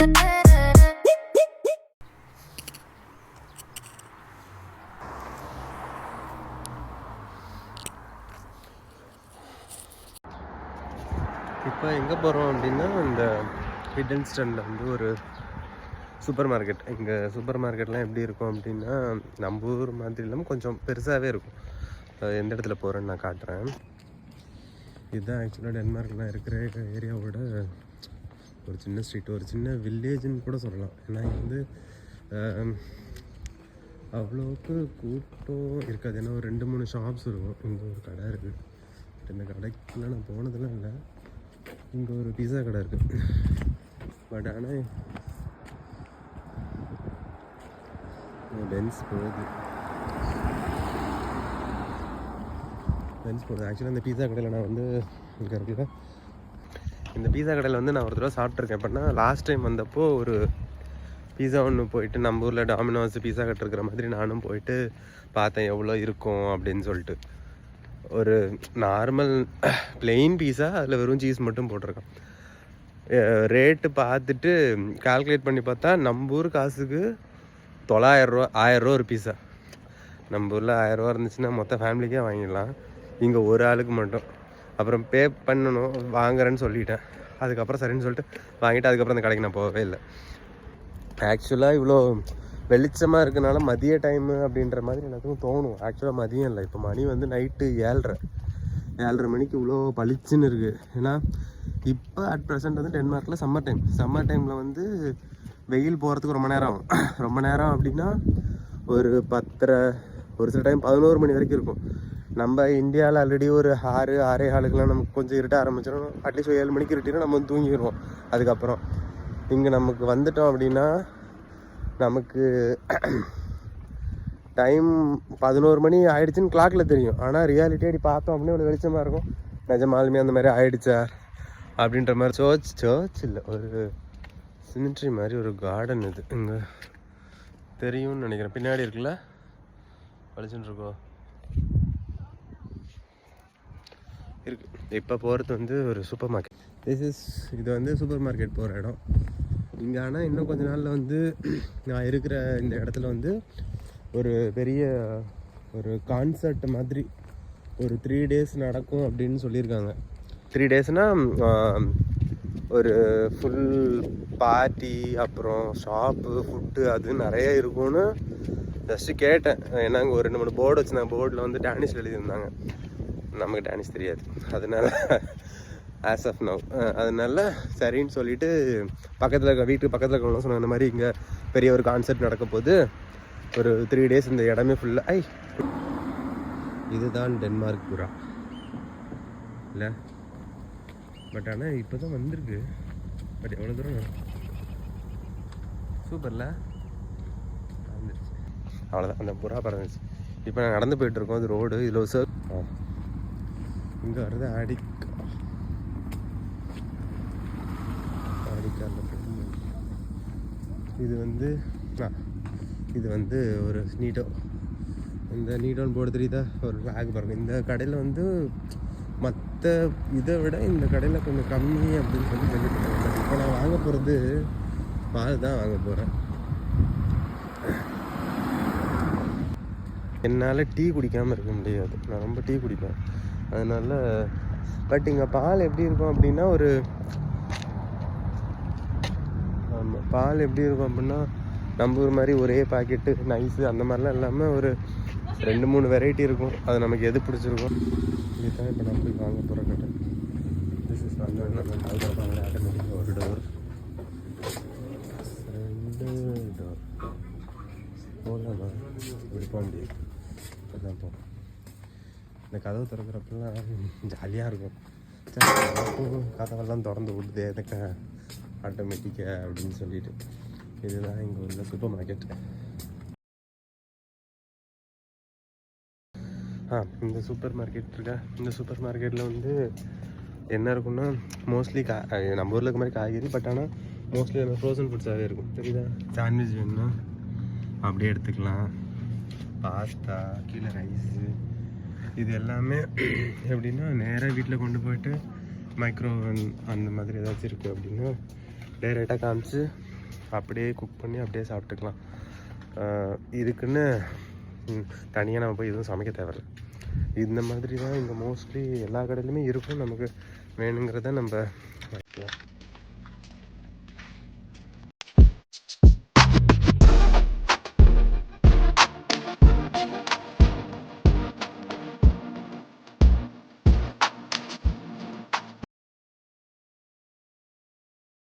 இப்போ எங்கே போகிறோம் அப்படின்னா இந்த ஹிடன் ஸ்டன்னில் வந்து ஒரு சூப்பர் மார்க்கெட். இங்கே சூப்பர் மார்க்கெட்லாம் எப்படி இருக்கும் அப்படின்னா நம்ம ஊர் மாதிரி இல்லாமல் கொஞ்சம் பெருசாகவே இருக்கும். எந்த இடத்துல போகிறேன்னு நான் காட்டுறேன். இதுதான் ஆக்சுவலாக டென்மார்க்கில் இருக்கிற ஏரியாவோட ஒரு சின்ன ஸ்ட்ரீட், ஒரு சின்ன வில்லேஜுன்னு கூட சொல்லலாம். ஏன்னா இங்கே வந்து அவ்வளோக்கு கூட்டம் இருக்காது. ஏன்னா ஒரு 2-3 ஷாப்ஸ் இருக்கும். இங்கே ஒரு கடை இருக்குது. இந்த கடைக்குலாம் நான் போனதெல்லாம் இல்லை. இங்கே ஒரு பீஸா கடை இருக்குது. பட் ஆனால் பென்ஸ் போகுது. ஆக்சுவலாக இந்த பீஸா கடையில் நான் வந்து இங்கே இருக்குல்ல, இந்த பீஸா கடையில் வந்து நான் ஒரு தடவை சாப்பிட்ருக்கேன். எப்படின்னா லாஸ்ட் டைம் வந்தப்போ ஒரு பீஸா ஒன்று போயிட்டு நம்ம ஊரில் டாமினோஸ் பீஸா கட் இருக்கிற மாதிரி நானும் போயிட்டு பார்த்தேன் எவ்வளோ இருக்கும் அப்படின்னு சொல்லிட்டு. ஒரு நார்மல் பிளெயின் பீஸா, அதில் வெறும் சீஸ் மட்டும் போட்டிருக்கான். ரேட்டு பார்த்துட்டு கால்குலேட் பண்ணி பார்த்தா நம்ம ஊர் காசுக்கு 900 ரூபா 1000 ரூபா ஒரு பீஸா. நம்ம ஊரில் 1000 ரூபா இருந்துச்சுன்னா மொத்த ஃபேமிலிக்கே வாங்கிடலாம். இங்கே ஒரு ஆளுக்கு மட்டும். அப்புறம் பே பண்ணணும், வாங்குறேன்னு சொல்லிட்டேன். அதுக்கப்புறம் சரின்னு சொல்லிட்டு வாங்கிட்டு அதுக்கப்புறம் அந்த கடைக்கு நான் போகவே இல்லை. ஆக்சுவலாக இவ்வளோ வெளிச்சமாக இருக்கனால மதிய டைமு அப்படின்ற மாதிரி எனக்கும் தோணும். ஆக்சுவலாக மதியம் இல்லை, இப்போ மணி வந்து நைட்டு 7:30 மணிக்கு இவ்வளோ பளிச்சுன்னு இருக்குது. ஏன்னா இப்போ அட் ப்ரெசென்ட் வந்து டென்மார்க்கில் சம்மர் டைமில் வந்து வெயில் போகிறதுக்கு ரொம்ப நேரம் ஆகும். ரொம்ப நேரம் அப்படின்னா ஒரு 10:30, ஒரு சில டைம் 11 மணி வரைக்கும் இருக்கும். நம்ம இந்தியாவில் ஆல்ரெடி ஒரு 6-6:15 நமக்கு கொஞ்சம் இருட்ட ஆரம்பிச்சிடும். அட்லீஸ்ட் 7 மணிக்கு இருட்டினா நம்ம வந்து தூங்கிடுவோம். அதுக்கப்புறம் இங்கே நமக்கு வந்துட்டோம் அப்படின்னா நமக்கு டைம் 11 மணி ஆகிடுச்சின்னு கிளாக்கில் தெரியும். ஆனால் ரியாலிட்டி அப்படி பார்த்தோம் அப்படின்னா ஒரு வெளிச்சமாக இருக்கும். நிஜமாலுமே அந்த மாதிரி ஆகிடுச்சா அப்படின்ற மாதிரி. சர்ச் இல்லை, ஒரு சிமெட்ரி மாதிரி ஒரு கார்டன். இது இங்கே தெரியும்னு நினைக்கிறேன். பின்னாடி இருக்குல்ல வெளிச்சுன்னு இருக்கோம் இருக்கு. இப்போ போகிறது வந்து ஒரு சூப்பர் மார்க்கெட். இது வந்து சூப்பர் மார்க்கெட் போகிற இடம் இங்கே. ஆனால் இன்னும் கொஞ்ச நாளில் வந்து நான் இருக்கிற இந்த இடத்துல வந்து ஒரு பெரிய ஒரு கான்சர்ட் மாதிரி ஒரு 3 days நடக்கும் அப்படின்னு சொல்லியிருக்காங்க. 3 daysனால் ஒரு ஃபுல் பார்ட்டி, அப்புறம் ஷாப்பு, ஃபுட்டு அது நிறைய இருக்கும்னு ஜஸ்ட்டு கேட்டேன். ஏன்னா அங்கே ஒரு 2-3 போர்டு வச்சுருந்தாங்க. போர்டில் வந்து டேனிஷில் எழுதியிருந்தாங்க. நமக்கு டேனிஷ் தெரியாது, அதனால ஆஸ் ஆஃப் நவ் அதனால சரின்னு சொல்லிவிட்டு வீட்டுக்கு பக்கத்தில் இருக்கவங்களாம் சொன்னாங்க, இந்த மாதிரி இங்கே பெரிய ஒரு கான்சர்ட் நடக்க போது ஒரு 3 days இந்த இடமே ஃபுல்லாக. இதுதான் டென்மார்க் புறா இல்லை? பட் ஆனால் இப்போ தான் வந்திருக்கு. பட் எவ்வளோ தூரம் சூப்பரில் வந்துருச்சு. அவ்வளோதான், அந்த புறா பறந்துச்சு. இப்போ நான் நடந்து போயிட்டுருக்கோம். அது ரோடு. இதில் சார் இங்கே வர்றது ஆடிக்கா. இது வந்து ஒரு நீட்டோ. இந்த நீட்டோன்னு போர்டு தெரியுதா? ஒரு ஃப்ளாக் பாருங்க. இந்த கடையில் வந்து மற்ற இதை விட இந்த கடையில் கொஞ்சம் கம்மி அப்படின்னு சொல்லி கேள்விப்பட்டேன். இப்போ நான் வாங்க போகிறது பால் தான் வாங்க போகிறேன். என்னால் டீ குடிக்காமல் இருக்க முடியாது. நான் ரொம்ப டீ குடிப்பேன். அதனால் பட் இங்கே பால் எப்படி இருக்கும் அப்படின்னா பால் எப்படி இருக்கும் அப்படின்னா நம்ம ஊர் மாதிரி ஒரே பாக்கெட்டு நைஸு அந்த மாதிரிலாம் இல்லாமல் ஒரு 2-3 வெரைட்டி இருக்கும். அது நமக்கு எது பிடிச்சிருக்கும். இதுதான் இப்போ நம்ம போய் வாங்க போகிற கடை. This is automatic. ஒரு டோர், 2 டோர் போகலாமா? இப்படி போக முடியாது. அதுதான் போகும். இந்த கதவு திறக்கிறப்பெல்லாம் ஜாலியாக இருக்கும். கதவெல்லாம் திறந்து விடுதே எனக்கு ஆட்டோமேட்டிக்காக அப்படின்னு சொல்லிட்டு. இதுதான் இங்கே உள்ள சூப்பர் மார்க்கெட். இந்த சூப்பர் மார்க்கெட் இருக்கா? இந்த சூப்பர் மார்க்கெட்டில் வந்து என்ன இருக்குன்னா மோஸ்ட்லி நம்ம ஊரில் இருக்க மாதிரி காய்கறி, பட் ஆனால் மோஸ்ட்லி நம்ம ஃப்ரோசன் ஃபுட்ஸாகவே இருக்கும். தெரியுதா? சாண்ட்விச் வேணும்னா அப்படியே எடுத்துக்கலாம். பாஸ்தா, கீழே ரைஸு, இது எல்லாமே எப்படின்னா நேராக வீட்டில் கொண்டு போயிட்டு மைக்ரோவன் அந்த மாதிரி ஏதாச்சும் இருக்குது அப்படின்னா டைரெக்டாக காமிச்சு அப்படியே குக் பண்ணி அப்படியே சாப்பிட்டுக்கலாம். இதுக்குன்னு தனியாக நம்ம போய் எதுவும் சமைக்க தேவையில்லை. இந்த மாதிரி தான் இங்கே மோஸ்ட்லி எல்லா கடையிலுமே இருக்கும். நமக்கு வேணுங்கிறத நம்ம